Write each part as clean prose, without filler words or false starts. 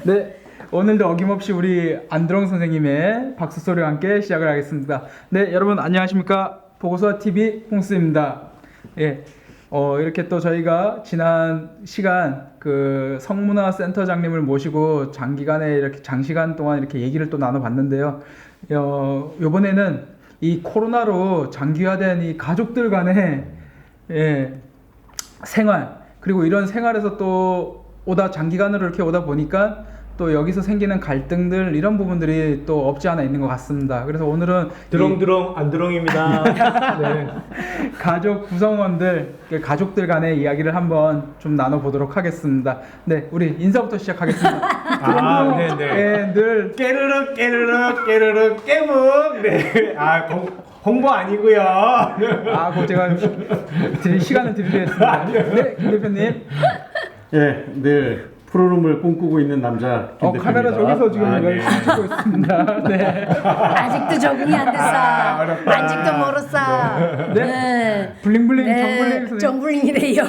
네, 오늘도 어김없이 우리 안드롱 선생님의 박수 소리와 함께 시작을 하겠습니다. 네, 여러분 안녕하십니까? 보고서 TV 홍스입니다. 예, 이렇게 또 저희가 지난 시간 그 성문화센터장님을 모시고 장기간에 이렇게 장시간 동안 이렇게 얘기를 또 나눠봤는데요. 요번에는 이 코로나로 장기화된 이 가족들 간의 생활, 그리고 이런 생활에서 또 장기간으로 이렇게 오다 보니까 또 여기서 생기는 갈등들, 이런 부분들이 또 없지 않아 있는 것 같습니다. 그래서 오늘은 드렁드렁 안드렁입니다. 네. 가족 구성원들, 가족들 간의 이야기를 한번 좀 나눠보도록 하겠습니다. 네, 우리 인사부터 시작하겠습니다. 네네. 늘 깨르륵 깨르륵 깨르륵 깨묵. 네. 홍보 아니고요. 그거 제가 시간을 드리겠습니다. 네, 김 대표님. 예, 늘 프로룸을 꿈꾸고 있는 남자 김 대표입니다. 카메라 저기서 지금 이걸 네. 찍고 있습니다. 네. 아직도 적응이 안 됐어. 아직도 멀었어. 네. 블링블링 정블링 선생님. 정블링이래요.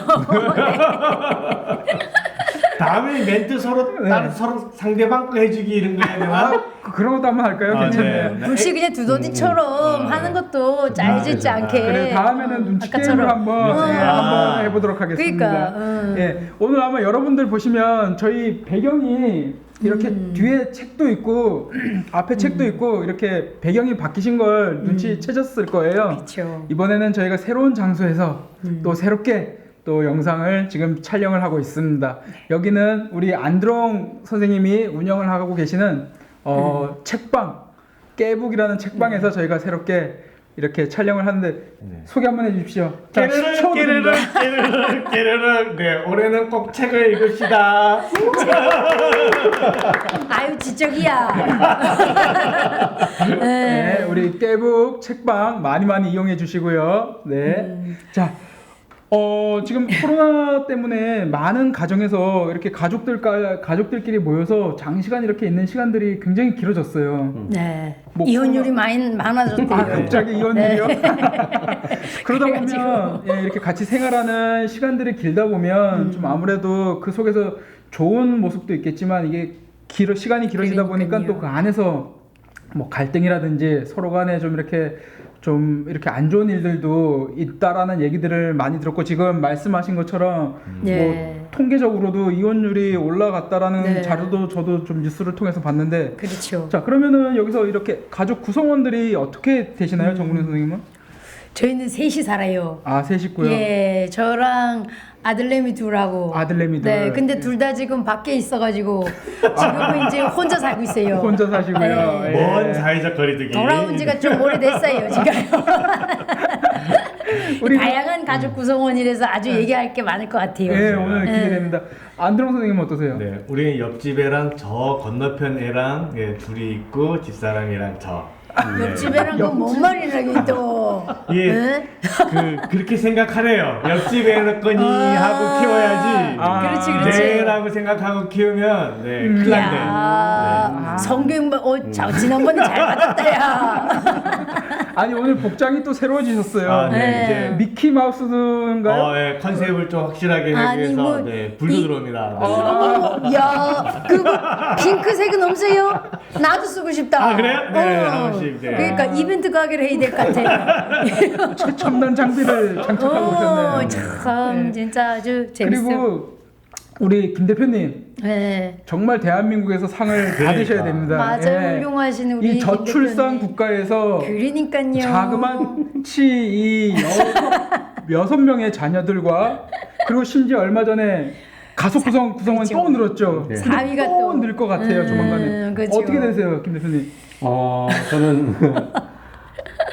다음에 멘트 서로 서로 상대방 거 해주기 이런 거 해야 되나? 그런 것도 한번 할까요? 괜찮네요. 네. 혹시 그냥 두더지처럼 하는 것도 짜여지지 않게. 그래, 다음에는 눈치 게임을 한번 해보도록 하겠습니다. 그러니까. 예, 오늘 아마 여러분들 보시면 저희 배경이 이렇게 뒤에 책도 있고 앞에 책도 있고 이렇게 배경이 바뀌신 걸 눈치채셨을 거예요. 그렇죠. 이번에는 저희가 새로운 장소에서 또 새롭게 또 영상을 지금 촬영을 하고 있습니다. 여기는 우리 안드롱 선생님이 운영을 하고 계시는 책방, 깨북이라는 책방에서 저희가 새롭게 이렇게 촬영을 하는데 소개 한번 해주십시오. 자, 깨르륵 깨르륵 깨르륵 깨르륵. 네, 올해는 꼭 책을 읽읍시다. 아유 지적이야. 네, 우리 깨북 책방 많이 이용해 주시고요. 네, 자. 지금 코로나 때문에 많은 가정에서 이렇게 가족들끼리 모여서 장시간 이렇게 있는 시간들이 굉장히 길어졌어요. 네. 뭐 이혼율이 많아졌대요. 갑자기 이혼율이요? 네. 그러다 보면 이렇게 같이 생활하는 시간들이 길다 보면 좀 아무래도 그 속에서 좋은 모습도 있겠지만 이게 시간이 길어지다 보니까 또 그 안에서 뭐 갈등이라든지 서로 간에 좀 이렇게 안 좋은 일들도 있다라는 얘기들을 많이 들었고, 지금 말씀하신 것처럼 뭐 통계적으로도 이혼율이 올라갔다라는 자료도 저도 좀 뉴스를 통해서 봤는데. 그렇죠. 자, 그러면은 여기서 이렇게 가족 구성원들이 어떻게 되시나요, 정근혜 선생님은? 저희는 셋이 살아요. 셋 있고요. 예, 저랑 아들내미 둘하고. 아들내미 둘. 네, 근데 둘 다 지금 밖에 있어가지고 지금은 이제 혼자 살고 있어요. 혼자 사시고요. 네. 먼 사회적 거리두기. 돌아온 지가 좀 오래됐어요, 지금. 우리 다양한 가족 구성원이라서 아주 얘기할 게 많을 것 같아요. 네, 오늘 기대됩니다. 안드롱 선생님 어떠세요? 네, 우리는 옆집 애랑 저 건너편 애랑 둘이 있고 집사람이랑 저. 옆집 애랑 그뭔 말이라고 또. 예, 그렇게 생각하래요. 옆집 애는 거니 하고 키워야지. 그렇지. 내라고 생각하고 키우면 큰일 난대. 성경 지난번에 잘 받았다 야. 아니, 오늘 복장이 또 새로워지셨어요. 이제 미키 마우스인가요? 컨셉을 좀 확실하게 하기 위해서 뭐, 불도 들어옵니다. 야, 그거 핑크색은 없어요? 나도 쓰고 싶다. 그래요? 네, 한 번씩. 네. 그러니까 이벤트 가게를 해야 될 것 같아. 최첨단 장비를 장착하고 오셨네요. 참 진짜 아주 재밌어요. 그리고 우리 김 대표님, 정말 대한민국에서 상을 받으셔야 됩니다. 맞아요, 훌륭하신 우리 이 저출산 김 대표님. 국가에서 그러니까요. 자그마치 이 6명의 자녀들과, 그리고 심지어 얼마 전에 가족 구성원 그렇죠. 또 늘었죠. 네. 4위가 또 또 늘 것 같아요, 조만간에. 그렇죠. 어떻게 되세요, 김 대표님? 저는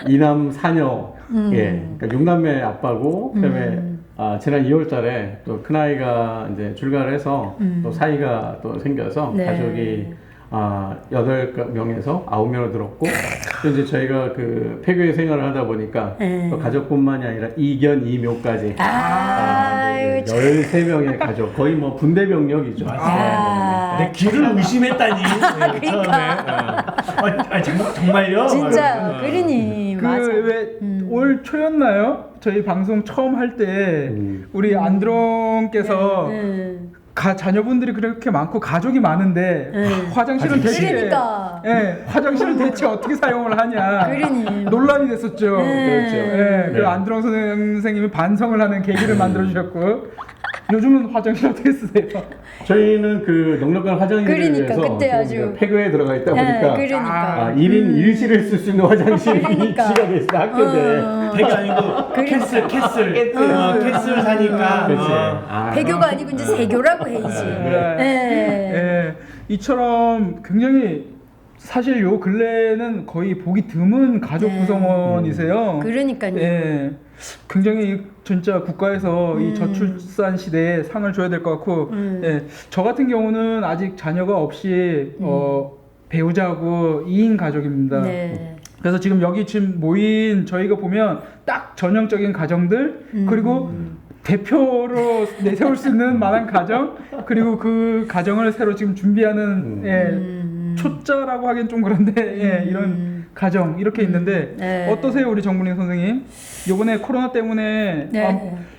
이남 사녀, 그러니까 6남매 아빠고, 그다음에 지난 2월달에 또 큰 아이가 이제 출가를 해서 또 사이가 또 생겨서 가족이 8명에서 9명으로 들었고, 또 이제 저희가 그 폐교의 생활을 하다 보니까 또 가족뿐만이 아니라 이견, 이묘까지 13명의 가족, 거의 뭐 분대 병력이죠. 내 귀를 의심했다니. 처음에. 정말요? 진짜 그러니 맞아. 올 초였나요? 저희 방송 처음 할 때 우리 안드롱께서 자녀분들이 그렇게 많고 가족이 많은데 화장실은 대체 그러니까. 화장실은 대체 어떻게 사용을 하냐 그러니. 논란이 됐었죠. 그렇죠. 그 네. 안드롱 선생님이 반성을 하는 계기를 만들어 주셨고 요즘은 화장실 어떻게 쓰세요? 저희는 그 넉넉한 화장실을 그러니까, 위해서 그때 지금 아주. 이제 폐교에 들어가 있다 보니까 그러니까. 1인 1실을 쓸 수 있는 화장실이 그러니까. 위치가 돼 있어 학교 내. 폐교 아니고 캐슬 캐슬 사니까 그렇지. 배교가 아니고 이제 세교라고 해야지. 이처럼 굉장히 사실 요 근래는 거의 보기 드문 가족 구성원이세요. 그러니까요. 굉장히 진짜 국가에서 이 저출산 시대에 상을 줘야 될 것 같고, 저 같은 경우는 아직 자녀가 없이 배우자하고 2인 가족입니다. 네. 그래서 지금 여기 지금 모인 저희가 보면 딱 전형적인 가정들 그리고 대표로 내세울 수 있는 만한 가정 그리고 그 가정을 새로 지금 준비하는 초짜라고 하긴 좀 그런데 이런 가정 이렇게 있는데 어떠세요 우리 정문희 선생님? 요번에 코로나 때문에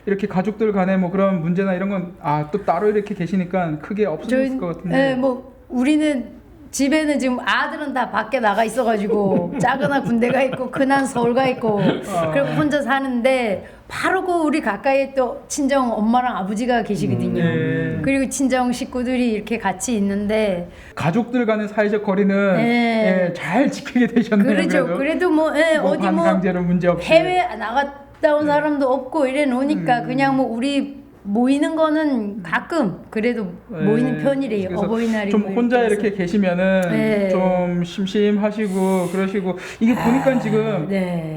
이렇게 가족들 간에 뭐 그런 문제나 이런 건 또 따로 이렇게 계시니까 크게 없어졌을 것 같은데. 뭐 우리는 집에는 지금 아들은 다 밖에 나가 있어가지고 작은아 군대가 있고 큰아는 서울 가 있고 그리고 혼자 사는데 바로 그 우리 가까이에 또 친정 엄마랑 아버지가 계시거든요. 그리고 친정 식구들이 이렇게 같이 있는데 가족들 간의 사회적 거리는 잘 지키게 되셨네요. 그래도 뭐 어디 뭐 강제로 문제 없이 해외 나갔다 온 사람도 없고 이래 놓으니까 그냥 뭐 우리 모이는 거는 가끔 그래도 모이는 편이래요. 그래서 어버이날이 좀 뭐 혼자 해서. 이렇게 계시면은 좀 심심하시고 그러시고 이게 보니까 지금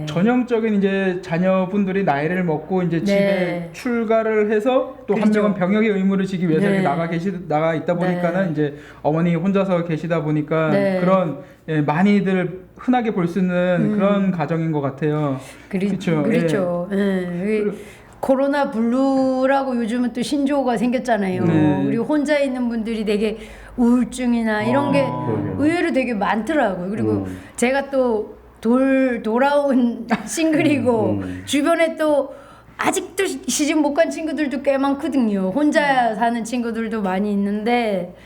전형적인 이제 자녀분들이 나이를 먹고 이제 집에 출가를 해서 또 한 명은 병역의 의무를 지기 위해서 이렇게 나가 있다 보니까는 이제 어머니 혼자서 계시다 보니까 그런 많이들 흔하게 볼 수 있는 그런 가정인 것 같아요. 그렇죠. 코로나 블루라고 요즘은 또 신조어가 생겼잖아요. 우리 혼자 있는 분들이 되게 우울증이나 이런 게 의외로 되게 많더라고요. 그리고 제가 또 돌아온 싱글이고 주변에 또 아직도 시집 못 간 친구들도 꽤 많거든요. 혼자 사는 친구들도 많이 있는데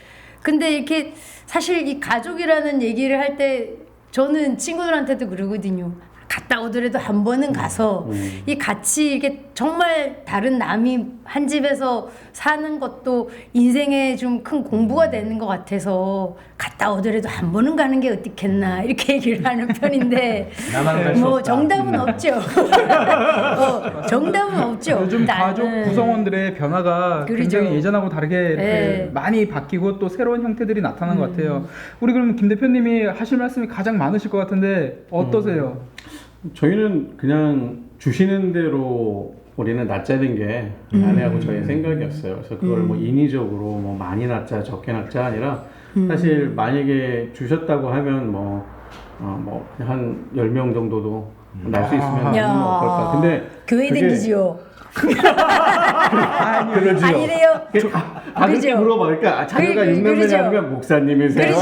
근데 이렇게 사실 이 가족이라는 얘기를 할 때 저는 친구들한테도 그러거든요. 갔다 오더라도 한 번은 가서 이 같이 이게 정말 다른 남이 한 집에서 사는 것도 인생에 좀 큰 공부가 되는 것 같아서 갔다 오더라도 한 번은 가는 게 어떻겠나 이렇게 얘기를 하는 편인데 나만 갈수 뭐 없다. 정답은 없죠. 정답은 없죠. 요즘 가족 구성원들의 변화가 굉장히 예전하고 다르게 이렇게 많이 바뀌고 또 새로운 형태들이 나타난 것 같아요. 우리 그럼 김 대표님이 하실 말씀이 가장 많으실 것 같은데 어떠세요? 저희는 그냥 주시는 대로 우리는 낳자는 게 아내하고 저의 생각이었어요. 그래서 그걸 뭐 인위적으로 뭐 많이 낳자 적게 낳자 아니라 사실 만약에 주셨다고 하면 한 10명 정도도 날 수 있으면 어떨까. 근데 교회 댕기지요. 그러지요. 아니래요. 그렇게 물어봐. 그러니까 자녀가 6남매냐 하면 목사님이세요.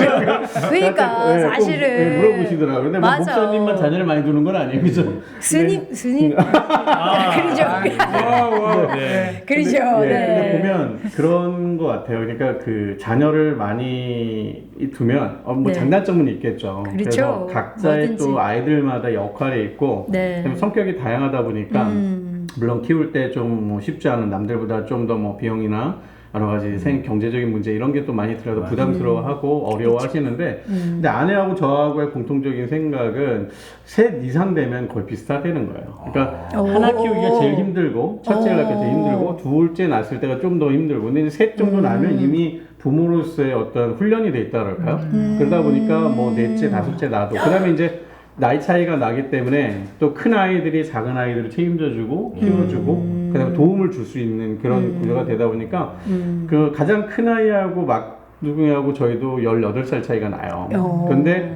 그러니까 사실은 물어보시더라고요. 근데 뭐 목사님만 자녀를 많이 두는 건 아니에요. 그죠? 스님? 그러죠. 그러죠. 근데 보면 그런 것 같아요. 그러니까 그 자녀를 많이 두면 장단점은 있겠죠. 그래서 각자의 뭐든지. 또 아이들마다 역할이 있고 성격이 다양하다 보니까 물론 키울 때 좀 쉽지 않은 남들보다 좀 더 뭐 비용이나 여러 가지 경제적인 문제 이런 게 또 많이 들어도 부담스러워하고 어려워하시는데 근데 아내하고 저하고의 공통적인 생각은 셋 이상 되면 거의 비슷하다는 거예요. 그러니까 하나 키우기가 제일 힘들고 첫째를 낳기가 제일 힘들고 둘째 낳았을 때가 좀 더 힘들고 근데 셋 정도 나면 이미 부모로서의 어떤 훈련이 돼 있다 그럴까요? 그러다 보니까 뭐 넷째 다섯째 낳아도 그다음에 이제 나이 차이가 나기 때문에 또 큰 아이들이 작은 아이들을 책임져주고 키워주고 그다음에 도움을 줄 수 있는 그런 구조가 되다 보니까 그 가장 큰 아이하고 막둥이하고 저희도 18살 차이가 나요. 그런데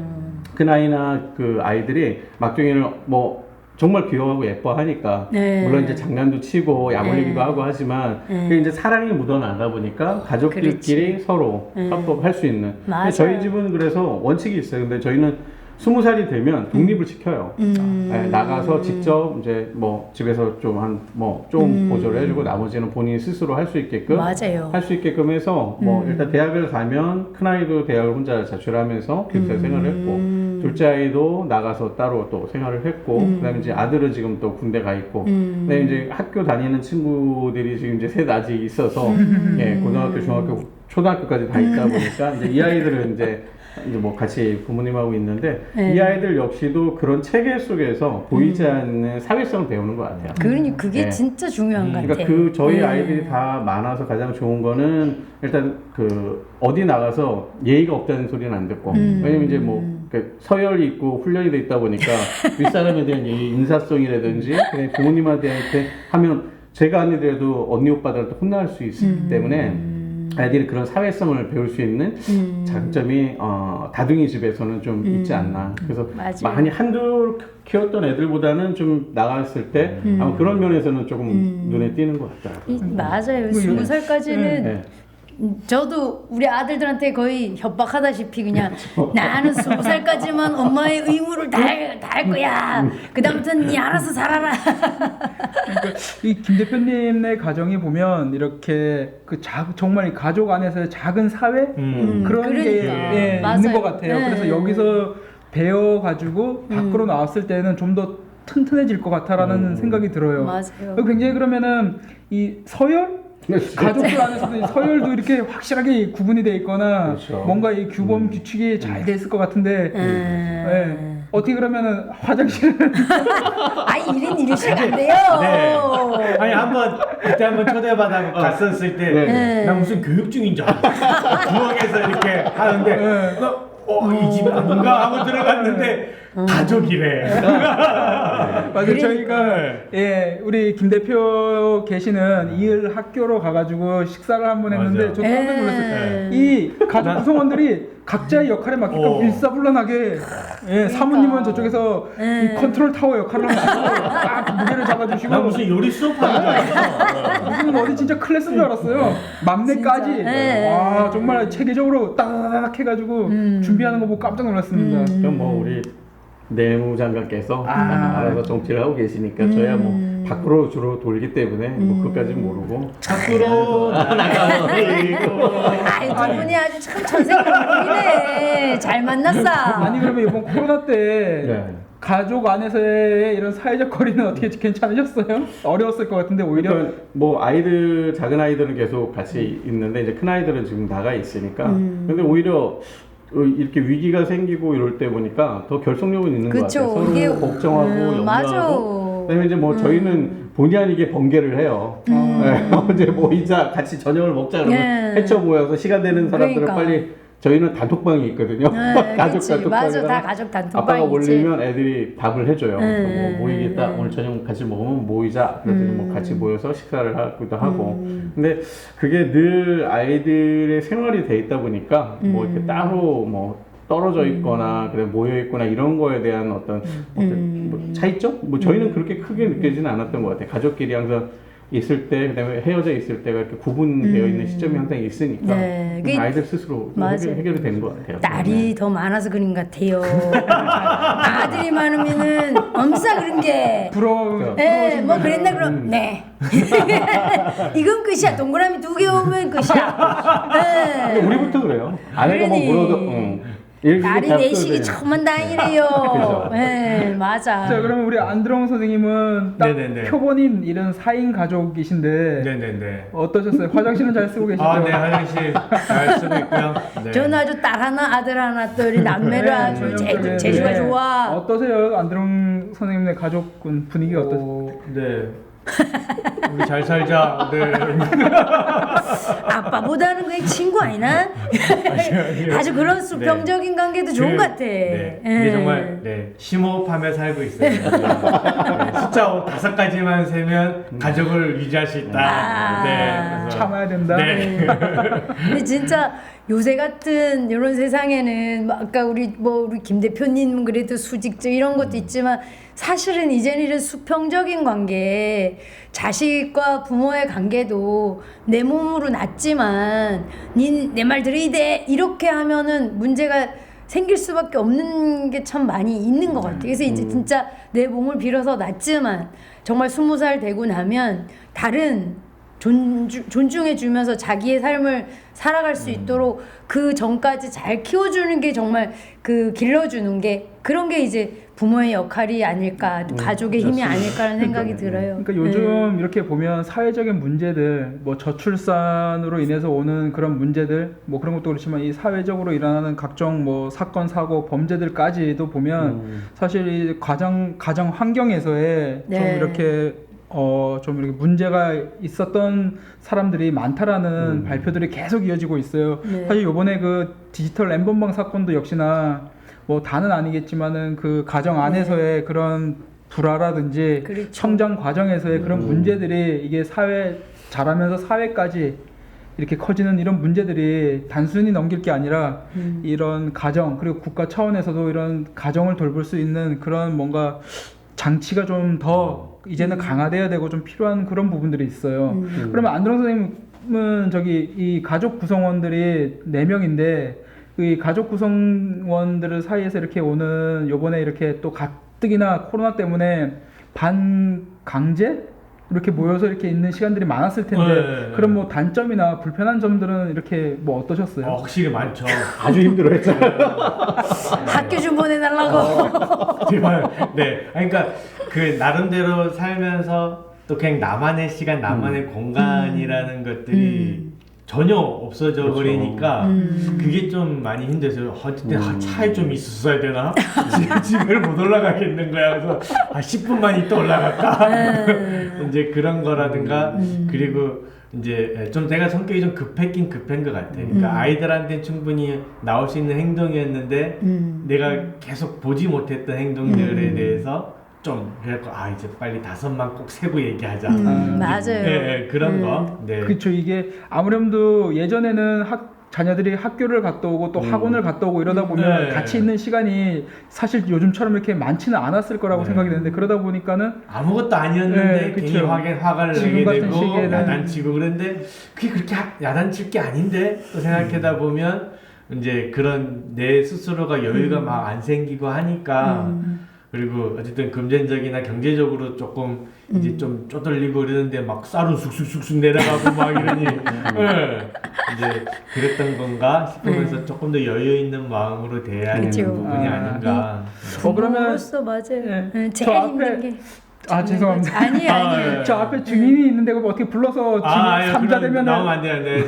큰 아이나 그 아이들이 막둥이를 뭐 정말 귀여워하고 예뻐하니까 물론 이제 장난도 치고 약 올리기도 하고 하지만 그게 이제 사랑이 묻어나다 보니까 가족들끼리 서로 협업할 수 있는. 근데 저희 집은 그래서 원칙이 있어요. 근데 저희는 20살이 되면 독립을 시켜요. 예, 나가서 직접 이제 뭐 집에서 좀 보조를 해주고 나머지는 본인이 스스로 할 수 있게끔 맞아요. 할 수 있게끔 해서 뭐 일단 대학을 가면 큰 아이도 대학을 혼자 자취하면서 기숙사 생활을 했고 둘째 아이도 나가서 따로 또 생활을 했고 그다음에 이제 아들은 지금 또 군대 가 있고 그다음에 이제 학교 다니는 친구들이 지금 이제 셋 아직 있어서 예, 고등학교, 중학교, 초등학교까지 다 있다 보니까 이제 이 아이들은 이제 뭐 같이 부모님하고 있는데 이 아이들 역시도 그런 체계 속에서 보이지 않는 사회성을 배우는 것 같아요. 그러니 그게 네. 진짜 중요한 것 같아요. 그러니까 저희 아이들이 다 많아서 가장 좋은 거는 일단 어디 나가서 예의가 없다는 소리는 안 듣고 왜냐면 이제 서열이 있고 훈련이 돼 있다 보니까 윗사람에 대한 예의, 인사성이라든지 그냥 부모님한테 하면 제가 아니더라도 언니 오빠들한테 혼날 수 있기 때문에 아이들이 그런 사회성을 배울 수 있는 장점이 다둥이 집에서는 좀 있지 않나. 그래서 맞아요. 많이 한둘 키웠던 애들보다는 좀 나갔을 때 아마 그런 면에서는 조금 눈에 띄는 것 같다. 맞아요. 20살까지는 네. 저도 우리 아들들한테 거의 협박하다시피 그냥 나는 20살까지만 엄마의 의무를 다 할 거야. 그 다음부터는 니 알아서 살아라. 그러니까 이 김 대표님의 가정이 보면 이렇게 정말 이 가족 안에서의 작은 사회 그런 그러니까. 게 맞아요. 있는 것 같아요. 네. 그래서 여기서 배워가지고 밖으로 나왔을 때는 좀 더 튼튼해질 것 같다라는 생각이 들어요. 맞아요. 굉장히 그러면은 이 서열 가족들 안에서도 이 서열도 이렇게 확실하게 구분이 돼 있거나 그렇죠. 뭔가 이 규범 규칙이 잘 돼 있을 것 같은데 예. 어떻게 그러면은 화장실은 1인 1식 안 돼요. 네. 아니 그때 한번 초대받아 갔었을 때 나 무슨 교육 중인 줄 알았어. 부엌에서 이렇게 하는데 이 집에 뭔가 하고 들어갔는데 가족이래. 맞아요. 저희가 우리 김 대표 계시는 이을 학교로 가가지고 식사를 한 번 했는데 맞아요. 저도 깜짝 놀랐어요. 이 가족 구성원들이 각자의 역할에 맞게끔 일사불란하게 사모님은 저쪽에서 이 컨트롤 타워 역할을 하고 딱 무게를 잡아주시고 나 무슨 요리 수업 하는 줄 알았어. 무슨 어디 진짜 클래스인 줄 알았어요. 맘내까지 와 정말 체계적으로 딱 해가지고 준비하는 거 보고 깜짝 놀랐습니다. 그럼 뭐 우리 내무장관께서 알아서 정치를 하고 계시니까 저야 뭐 밖으로 주로 돌기 때문에 뭐 그것까지는 모르고 밖으로 나가고 두 분이 아주 참 천생연분이네. 잘 만났어. 아니 그러면 이번 코로나 때 가족 안에서의 이런 사회적 거리는 어떻게 괜찮으셨어요? 어려웠을 것 같은데 오히려 그러니까 뭐 작은 아이들은 계속 같이 있는데 이제 큰 아이들은 지금 나가 있으니까 근데 오히려 이렇게 위기가 생기고 이럴 때 보니까 더 결속력은 있는 것 같아요. 서로 이게 걱정하고 염려하고. 맞아. 그다음에 이제 뭐 저희는 본의 아니게 번개를 해요. 어제 모이자 같이 저녁을 먹자 그러면 헤쳐 모여서 시간 되는 사람들은 그러니까. 빨리 저희는 단톡방이 있거든요. 가족 단톡방이 맞아, 다 가족 단톡방이 아빠가 있지. 올리면 애들이 답을 해줘요. 뭐 모이겠다 오늘 저녁 같이 먹으면 모이자. 그랬더니 뭐 같이 모여서 식사를 하기도 하고. 근데 그게 늘 아이들의 생활이 돼 있다 보니까 뭐 이렇게 따로 뭐 떨어져 있거나 그래 모여 있거나 이런 거에 대한 어떤 뭐 차이점? 뭐 저희는 그렇게 크게 느껴지는 않았던 것 같아요. 가족끼리 항상 있을 때 그다음에 헤어져 있을 때가 이렇게 구분되어 있는 시점이 항상 있으니까 아이들 스스로 해결이 되는 것 같아요. 딸이 더 많아서 그런 것 같아요. 아들이 많으면은 엄사 그런 게 부러워. 뭐 그랬나 그럼 네. 이건 끝이야. 동그라미 2개 오면 끝이야. 근데 우리부터 그래요. 아내가 뭐 물어도 딸이 내식이 천만 다행이래요. 그렇죠. 네, 맞아. 자 그러면 우리 안드롱 선생님은 딱 네네네. 표본인 이런 4인 가족이신데 네네네. 어떠셨어요? 화장실은 잘 쓰고 계시죠? 네 화장실 잘 쓰고 있고요. 네. 저는 아주 딸 하나 아들 하나 또 우리 남매를 아주 재주가 좋아. 어떠세요? 안드롱 선생님의 가족은 분위기가 어떠세요? 네. 우리 잘 살자. 네. 아빠보다는 그냥 친구 아니나? 아주 그런 수평적인 관계도 좋은 것 같아. 네. 근데 정말 심호흡하며 살고 있어요. 네. 숫자 5가지만 세면 가족을 유지할 수 있다. 네. 그래서 참아야 된다. 네. 근데 진짜 요새 같은 이런 세상에는 아까 우리 김 대표님 그래도 수직적 이런 것도 있지만 사실은 이제는 이런 수평적인 관계, 자식과 부모의 관계도 내 몸으로 낳지만 내 말 들어야 돼 이렇게 하면은 문제가 생길 수밖에 없는 게 참 많이 있는 것 같아요. 그래서 이제 진짜 내 몸을 빌어서 낳지만 정말 20살 되고 나면 다른 존중해 주면서 자기의 삶을 살아갈 수 있도록 그 전까지 잘 키워주는 게 정말 그 길러주는 게 그런 게 이제 부모의 역할이 아닐까 또 가족의 힘이 아닐까라는 생각이 들어요. 그러니까 요즘 이렇게 보면 사회적인 문제들, 뭐 저출산으로 인해서 오는 그런 문제들, 뭐 그런 것도 그렇지만 이 사회적으로 일어나는 각종 뭐 사건, 사고, 범죄들까지도 보면 사실 이 가정 환경에서의 좀 네. 이렇게 좀 이렇게 문제가 있었던 사람들이 많다라는 발표들이 계속 이어지고 있어요. 네. 사실 요번에 그 디지털 N번방 사건도 역시나 뭐 다는 아니겠지만은 그 가정 안에서의 그런 불화라든지 그렇죠. 성장 과정에서의 그런 문제들이 이게 자라면서 사회까지 이렇게 커지는 이런 문제들이 단순히 넘길 게 아니라 이런 가정 그리고 국가 차원에서도 이런 가정을 돌볼 수 있는 그런 뭔가 장치가 좀 더 이제는 강화돼야 되고 좀 필요한 그런 부분들이 있어요. 그러면 안드롱 선생님은 저기 이 가족 구성원들이 4명인데 이 가족 구성원들 사이에서 이렇게 오는 요번에 이렇게 또 가뜩이나 코로나 때문에 반강제 이렇게 모여서 이렇게 있는 시간들이 많았을 텐데 네. 그런 뭐 단점이나 불편한 점들은 이렇게 뭐 어떠셨어요? 확실히 많죠. 아주 힘들어했잖아요. 학교 좀 보내달라고. 정말 네. 그러니까 그 나름대로 살면서 또 그냥 나만의 시간, 나만의 공간이라는 것들이 전혀 없어져 그렇죠. 버리니까 그게 좀 많이 힘들어요. 어쨌든 차에 좀 있었어야 되나? 집을 못 올라가겠는 거야. 그래서 10분만 있다 올라갈까? 이제 그런 거라든가 그리고 이제 좀 내가 성격이 좀 급했긴 급한 것 같아. 그러니까 아이들한테는 충분히 나올 수 있는 행동이었는데 내가 계속 보지 못했던 행동들에 대해서 좀 그래갖고 이제 빨리 5만 꼭 세부 얘기하자. 맞아요. 네, 그런 거. 네. 그렇죠. 이게 아무래도 예전에는 자녀들이 학교를 갔다 오고 또 학원을 갔다 오고 이러다 보면 네. 같이 있는 시간이 사실 요즘처럼 이렇게 많지는 않았을 거라고 네. 생각이 되는데 그러다 보니까는 아무것도 아니었는데 네, 괜히 그쵸. 화가 지금 내게 같은 되고 시기에는. 야단치고 그런데 그게 그렇게 야단칠 게 아닌데 또 생각하다 보면 이제 그런 내 스스로가 여유가 막 안 생기고 하니까 그리고 어쨌든 금전적이나 경제적으로 조금 이제 좀 쪼들리고 그러는데 막 쌀은 쑥쑥쑥쑥 내려가고 막 이러니 네. 이제 그랬던 건가 싶으면서 조금 더 여유 있는 마음으로 대해야 되는 그쵸. 부분이 아닌가. 그러면 부모로서 맞아요. 네. 제일 저 힘든 앞에- 게. 죄송합니다. 아니에요, 아니에요. 저 앞에 증인이 있는데 그럼 어떻게 불러서 지금 삼자 되면은 나오면 안 돼요. 네.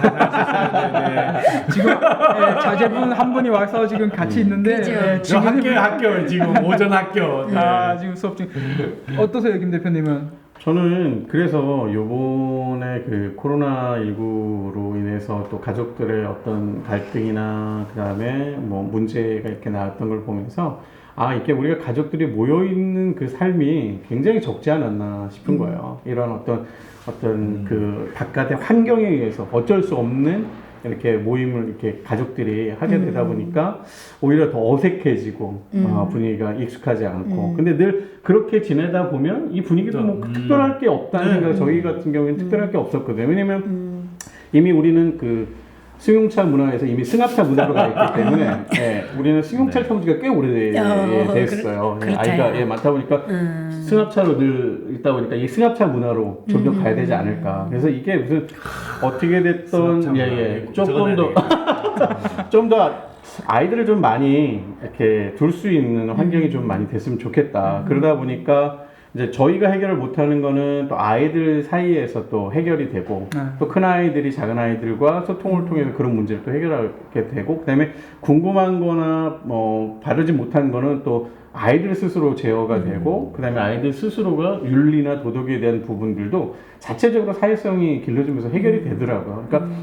지금 자제분 한 분이 와서 지금 같이 있는데 그죠. 저 학교 지금 오전 학교. 네. 지금 수업 중 어떠세요, 김 대표님은? 저는 그래서 요번에 그 코로나19로 인해서 또 가족들의 어떤 갈등이나 그 다음에 뭐 문제가 이렇게 나왔던 걸 보면서 이게 우리가 가족들이 모여있는 그 삶이 굉장히 적지 않았나 싶은 거예요. 이런 어떤 그 바깥의 환경에 의해서 어쩔 수 없는 이렇게 모임을 이렇게 가족들이 하게 되다 보니까 오히려 더 어색해지고 분위기가 익숙하지 않고 근데 늘 그렇게 지내다 보면 이 분위기도 뭐 특별할 게 없다는 생각 저희 같은 경우에는 특별할 게 없었거든요. 왜냐면 이미 우리는 그 승용차 문화에서 이미 승합차 문화로 가 있기 때문에 우리는 승용차 평지가 꽤 오래됐어요. 아이가 많다 보니까 승합차로 늘 있다 보니까 이 승합차 문화로 점점 가야 되지 않을까. 그래서 이게 무슨 어떻게 됐던 좀 더 아이들을 좀 많이 이렇게 둘 수 있는 환경이 좀 많이 됐으면 좋겠다. 그러다 보니까 이제 저희가 해결을 못하는 거는 또 아이들 사이에서 또 해결이 되고 또 큰 아이들이 작은 아이들과 소통을 통해서 그런 문제를 또 해결하게 되고 그다음에 궁금한 거나 뭐 바르지 못한 거는 또 아이들 스스로 제어가 되고 그다음에 아이들 스스로가 윤리나 도덕에 대한 부분들도 자체적으로 사회성이 길러지면서 해결이 되더라고요. 그러니까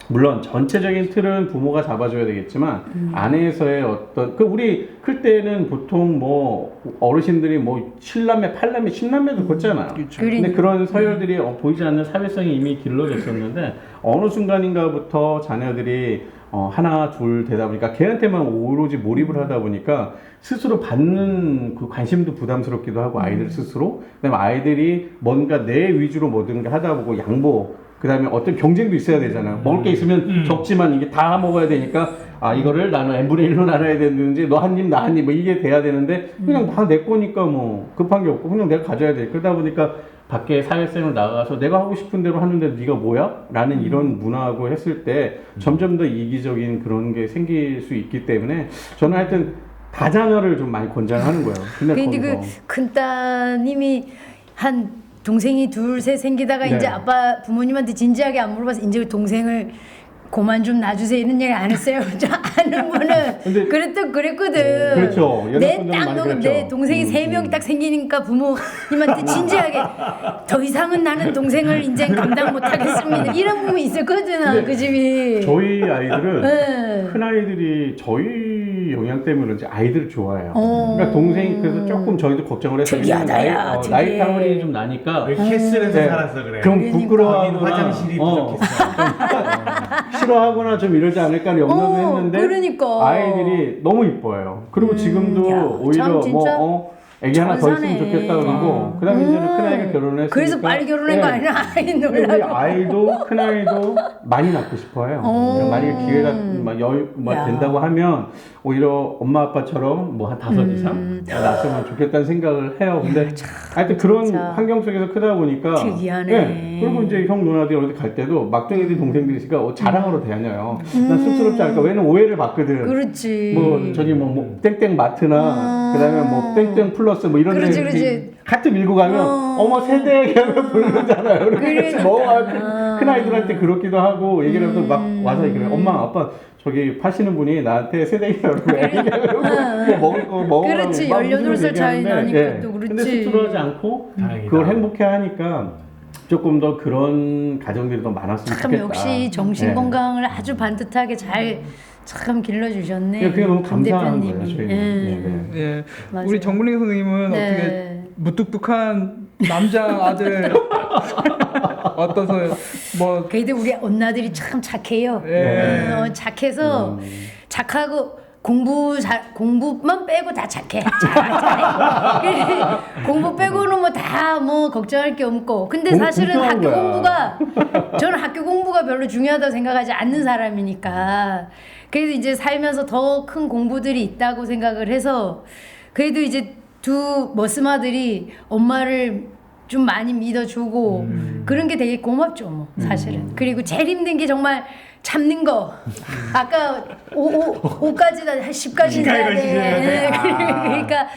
물론 전체적인 틀은 부모가 잡아줘야 되겠지만 안에서의 어떤 우리 클 때는 보통 뭐 어르신들이 뭐 7남매, 8남매, 10남매도 걷잖아요. 근데 그런 서열들이 보이지 않는 사회성이 이미 길러졌었는데 어느 순간인가부터 자녀들이 하나 둘 되다 보니까 걔한테만 오로지 몰입을 하다 보니까 스스로 받는 그 관심도 부담스럽기도 하고 아이들 스스로 그다음에 아이들이 뭔가 내 위주로 뭐든 하다 보고 양보 그 다음에 어떤 경쟁도 있어야 되잖아요. 먹을 게 있으면 적지만 이게 다 먹어야 되니까 아 이거를 나는 n분의 1로 나눠야 되는지 너 한 입 나 한 입 뭐 이게 돼야 되는데 그냥 다 내 거니까 뭐 급한 게 없고 그냥 내가 가져야 돼. 그러다 보니까 밖에 사회생활 나가서 내가 하고 싶은 대로 하는데 네가 뭐야? 라는 이런 문화하고 했을 때 점점 더 이기적인 그런 게 생길 수 있기 때문에 저는 하여튼 다자녀를 좀 많이 권장하는 거예요. 근데 그 큰따님이 한 동생이 둘, 셋 생기다가 네. 이제 아빠 부모님한테 진지하게 안 물어봐서 이제 동생을 그만 좀 놔주세요 이런 얘기 안 했어요. 저 아는 분은 그랬거든. 그렇죠. 내 여자분들은 딱 많이 놓으면 그랬죠. 내 동생이 세 명이 딱 생기니까 부모님한테 진지하게 더 이상은 나는 동생을 이제 감당 못 하겠습니다. 이런 부분이 있었거든. 그 집이. 저희 아이들은 네. 큰 아이들이 저희 영향 때문에 그런지 아이들을 좋아해요. 그러니까 동생이 그래서 조금 저희도 걱정을 했어요. 특이하다, 야, 나이 되게. 차원이 좀 나니까 왜 캐슬에서 네. 살아서 그래. 그럼 그러니까. 부끄러워하거나 화장실이 부족했어. 싫어하거나 좀 이러지 않을까 염려도 했는데 그러니까. 아이들이 너무 이뻐요. 그리고 지금도 야, 오히려 참 진짜 애기 하나 더 있으면 천사네. 좋겠다 그러고 그다음에 이제는 큰 아이가 결혼을 했으니까 그래서 빨리 결혼한 거 아니야? 아이 근데 우리 놀라고. 아이도 큰 아이도 많이 낳고 싶어요. 만약에 기회가 야. 된다고 하면 오히려 엄마 아빠처럼 뭐 한 5 이상 낳았으면 좋겠다는 생각을 해요. 근데 하여튼 그런 진짜. 환경 속에서 크다 보니까 특이하네. 예. 그리고 이제 형 누나들이 어디 갈 때도 막둥이들 동생들이 있으니까 자랑으로 대하냐요. 난 쑥스럽지 않을까. 왜냐면 오해를 받거든. 그렇지. 뭐 저기 뭐 땡땡 마트나 그다음에 뭐 땡땡 플러스 뭐 이런 그렇지, 데 그렇지. 카트 밀고 가면 어머 세대 얘기하면 부르잖아요. 그래서 뭐 큰 아이들한테 그렇기도 하고 얘기를 하면 막 와서 얘기를 해요. 엄마 아빠 저기 파시는 분이 나한테 세대 얘기하고 얘기하고 뭐 먹을 거 먹으라고 그렇지. 막 18살 차이 얘기하는데, 나니까 또 그렇지. 근데 쑥스러워하지 않고 다행이다. 그걸 행복해 하니까 조금 더 그런 가정들이 더 많았으면 참 좋겠다. 역시 정신 네. 건강을 아주 반듯하게 잘 참 길러주셨네. 그게 너무 김 감사한 대표님이. 거예요. 저희는. 예. 예. 맞아요. 우리 정문희 선생님은 네. 어떻게 무뚝뚝한 남자 아들 어떠세요? 뭐 그래도 우리 언나들이 참 착해요. 예. 착해서 착하고 공부만 빼고 다 착해. 잘해. 공부 빼고는 뭐 다 뭐 걱정할 게 없고. 근데 사실은 공평한 학교 거야. 공부가 저는 학교 공부가 별로 중요하다고 생각하지 않는 사람이니까. 그래도 이제 살면서 더 큰 공부들이 있다고 생각을 해서 그래도 이제 두 머스마들이 엄마를 좀 많이 믿어주고 그런 게 되게 고맙죠, 뭐 사실은. 그리고 제일 힘든 게 정말 참는 거. 아까 5까지 다 10까지 해야 돼. 그러니까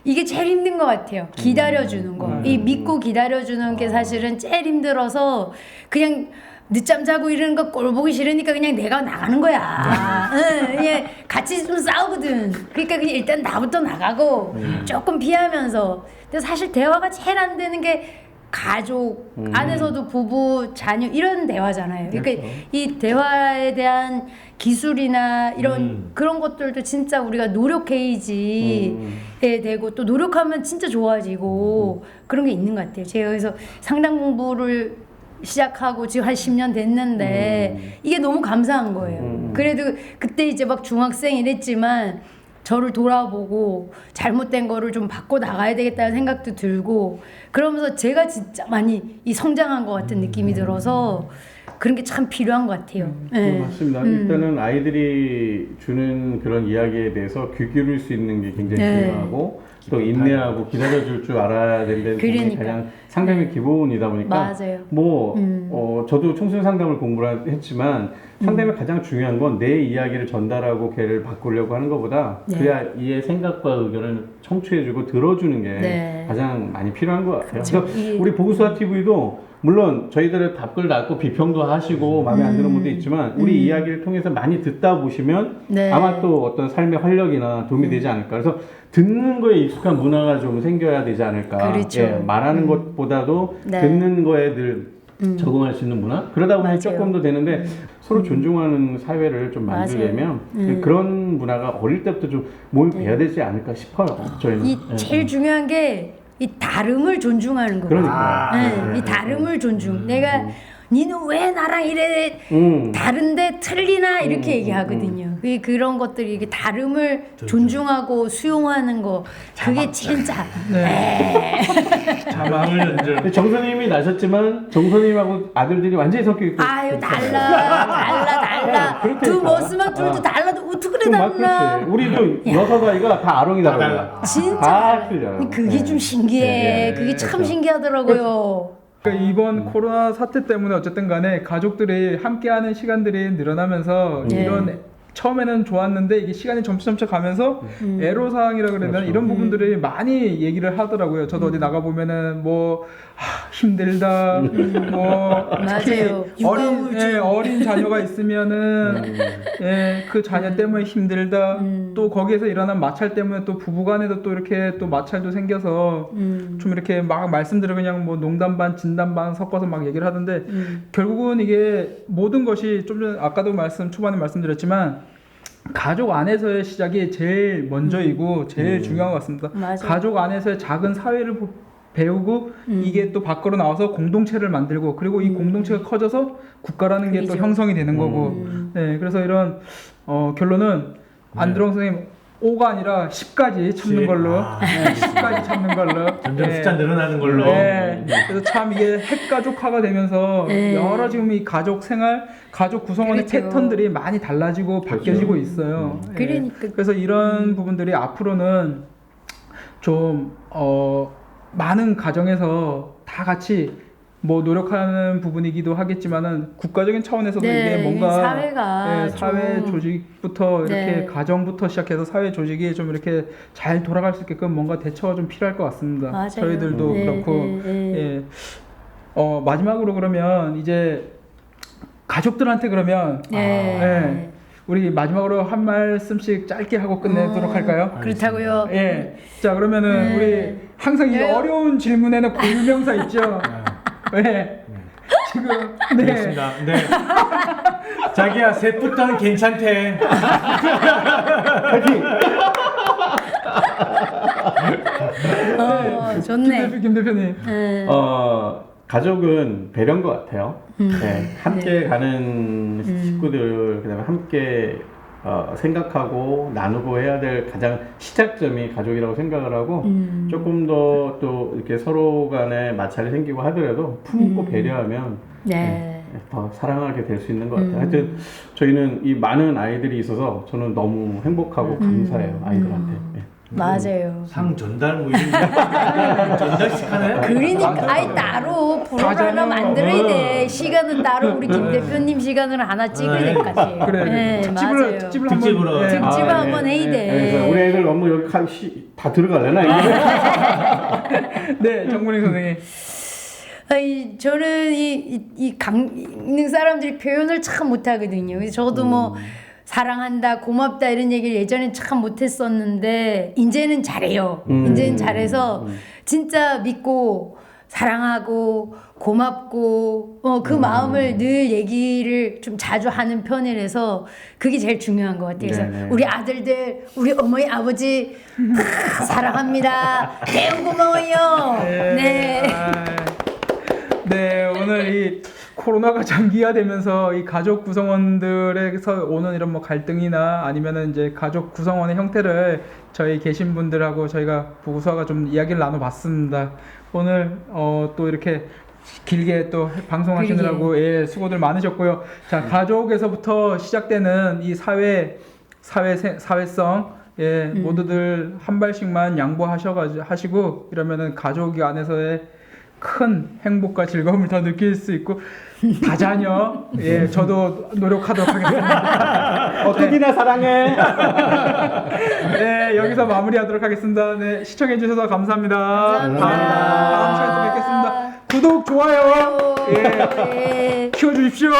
이게 제일 힘든 것 같아요. 기다려주는 거. 이 믿고 기다려주는 게 사실은 제일 힘들어서 그냥 늦잠 자고 이러는 거 꼴 보기 싫으니까 그냥 내가 나가는 거야. 응, 예, 같이 좀 싸우거든. 그러니까 그냥 일단 나부터 나가고 조금 피하면서. 근데 사실 대화가 제일 안 되는 게 가족 안에서도 부부, 자녀 이런 대화잖아요. 그러니까 이 대화에 대한 기술이나 이런 그런 것들도 진짜 우리가 노력해야지 되고 또 노력하면 진짜 좋아지고 그런 게 있는 것 같아요. 제가 그래서 상담 공부를 시작하고 지금 한 10년 됐는데 이게 너무 감사한 거예요. 그래도 그때 이제 막 중학생 이랬지만 저를 돌아보고 잘못된 거를 좀 바꿔 나가야 되겠다는 생각도 들고 그러면서 제가 진짜 많이 이 성장한 것 같은 느낌이 들어서 그런 게 참 필요한 것 같아요. 네. 맞습니다. 일단은 아이들이 주는 그런 이야기에 대해서 귀 기울일 수 있는 게 굉장히 네. 중요하고 또 인내하고 기다려줄 줄 알아야 된다는 게 그러니까. 가장 상담의 기본이다 보니까 맞아요. 뭐 저도 청소년 상담을 공부를 했지만 상담의 가장 중요한 건 내 이야기를 전달하고 걔를 바꾸려고 하는 것보다 네. 그래야 이의 생각과 의견을 청취해주고 들어주는 게 네. 가장 많이 필요한 것 같아요. 그렇죠. 그래서 우리 보구수아 TV도 물론 저희들의 답글 낳고 비평도 하시고 마음에 안 드는 분도 있지만 우리 이야기를 통해서 많이 듣다 보시면 네. 아마 또 어떤 삶의 활력이나 도움이 되지 않을까. 그래서 듣는 거에 익숙한 문화가 좀 생겨야 되지 않을까. 그렇죠. 예, 말하는 것보다도 네. 듣는 거에 늘 적응할 수 있는 문화? 그러다 보니 맞아요. 조금 더 되는데 서로 존중하는 사회를 좀 만들려면 그런 문화가 어릴 때부터 좀 몸에 배야 되지 않을까 싶어요. 저희는. 이 예. 제일 중요한 게 이 다름을 존중하는 거예요. 그러니까. 네, 이 다름을 존중. 내가 니는 왜 나랑 이래 다른데 틀리나 이렇게 얘기하거든요. 그런 것들이 이게 다름을 존중하고 수용하는 거 그게 진짜 자망을 연절. 근데 정선님이 나셨지만 정선님하고 아들들이 완전히 성격이 또 아유 달라 그렇게 두 머스만 둘도 달라도 틀리다 그렇지. 누나. 우리도 여섯 아이가 다 아롱이 달라요. 진짜 다 틀려요. 그게 좀 신기해. 그게 참 신기하더라고요. 그러니까 이번 코로나 사태 때문에 어쨌든 간에 가족들이 함께하는 시간들이 늘어나면서 네. 이런 처음에는 좋았는데 이게 시간이 점점 가면서 애로사항이라 그래야 되나 그렇죠. 이런 부분들이 많이 얘기를 하더라고요. 저도 어디 나가 보면은 뭐 힘들다, 뭐 특히 맞아요. 육아우울증. 어린 자녀가 있으면은 그 자녀 때문에 힘들다. 또 거기에서 일어난 마찰 때문에 또 부부간에도 또 이렇게 또 마찰도 생겨서 좀 이렇게 막 말씀들을 그냥 뭐 농담 반 진담 반 섞어서 막 얘기를 하던데 결국은 이게 모든 것이 좀 전에 아까도 초반에 말씀드렸지만 가족 안에서의 시작이 제일 먼저이고 제일 중요한 것 같습니다. 맞아요. 가족 안에서의 작은 사회를 배우고 이게 또 밖으로 나와서 공동체를 만들고 그리고 이 공동체가 커져서 국가라는 게 또 그죠. 형성이 되는 거고 네, 그래서 이런 결론은 안드롱 선생님 5가 아니라 10까지 참는 걸로 10까지 참는 걸로 점점 네. 숫자 늘어나는 걸로. 네. 그래서 참 이게 핵가족화가 되면서 네. 여러 지금 이 가족 생활, 가족 구성원의 그렇죠. 패턴들이 많이 달라지고 바뀌어지고 있어요. 예. 그러니까. 그래서 이런 부분들이 앞으로는 좀 많은 가정에서 다 같이 뭐 노력하는 부분이기도 하겠지만은 국가적인 차원에서도 네, 이게 뭔가 사회가 사회 좀- 조직부터 이렇게 네. 가정부터 시작해서 사회 조직이 좀 이렇게 잘 돌아갈 수 있게끔 뭔가 대처가 좀 필요할 것 같습니다. 맞아요. 저희들도 네, 그렇고 네. 예. 마지막으로 그러면 이제 가족들한테 그러면 네. 예. 우리 마지막으로 한 말씀씩 짧게 하고 끝내도록 할까요? 그렇다고요. 예. 자 그러면은 네. 우리 항상 이 네. 어려운 질문에는 고유명사 있죠. 네. 지금 네. 알겠습니다. 네. 자기야 셋부터는 괜찮대. 좋네. 김 대표님. 네. 가족은 배려인 것 같아요. 네, 함께 가는 식구들, 그다음에 함께 생각하고 나누고 해야 될 가장 시작점이 가족이라고 생각을 하고 조금 더 또 이렇게 서로 간에 마찰이 생기고 하더라도 품고 배려하면 네. 더 사랑하게 될 수 있는 것 같아요. 하여튼 저희는 이 많은 아이들이 있어서 저는 너무 행복하고 감사해요, 아이들한테. 네. 맞아요. 상 전달 뭐 이런 거 전달식 하나요? 그러니까 아이 따로 프로를 하나 가잖아. 만들어야 돼. 시간은 따로 우리 김 대표님 시간으로 하나 찍어야 될 것 같아요. 그래. 네, 맞아요. 특집으로 특집으로. 한번 예. 특집 아, 한번 해야 돼. 그래서 우리 애들 너무 여기 다 들어갈래나 이게? 네, 정문희 선생님. 아니, 저는 이 강릉 사람들이 표현을 참 못하거든요. 그래서 저도 뭐 사랑한다, 고맙다 이런 얘기를 예전엔 참 못했었는데 이제는 잘해요. 이제는 잘해서 진짜 믿고 사랑하고 고맙고 그 마음을 늘 얘기를 좀 자주 하는 편이라서 그게 제일 중요한 것 같아요. 그래서 네네. 우리 아들들, 우리 어머니, 아버지 다 사랑합니다. 매우 고마워요. 네. 네, 오늘 이 코로나가 장기화되면서 이 가족 구성원들에서 오는 이런 뭐 갈등이나 아니면은 이제 가족 구성원의 형태를 저희 계신 분들하고 저희가 부부서가 좀 이야기를 나눠봤습니다. 오늘 또 이렇게 길게 또 방송하시느라고 예, 수고들 많으셨고요. 자, 가족에서부터 시작되는 이 사회성 예, 모두들 한 발씩만 양보하시고 이러면은 가족 안에서의 큰 행복과 즐거움을 더 느낄 수 있고 다자녀 예 저도 노력하도록 하겠습니다. 어떻게나 사랑해. 네 여기서 마무리하도록 하겠습니다. 네 시청해 주셔서 감사합니다. 감사합니다. 다음 시간에 또 뵙겠습니다. 구독 좋아요 예 네. 키워주십시오.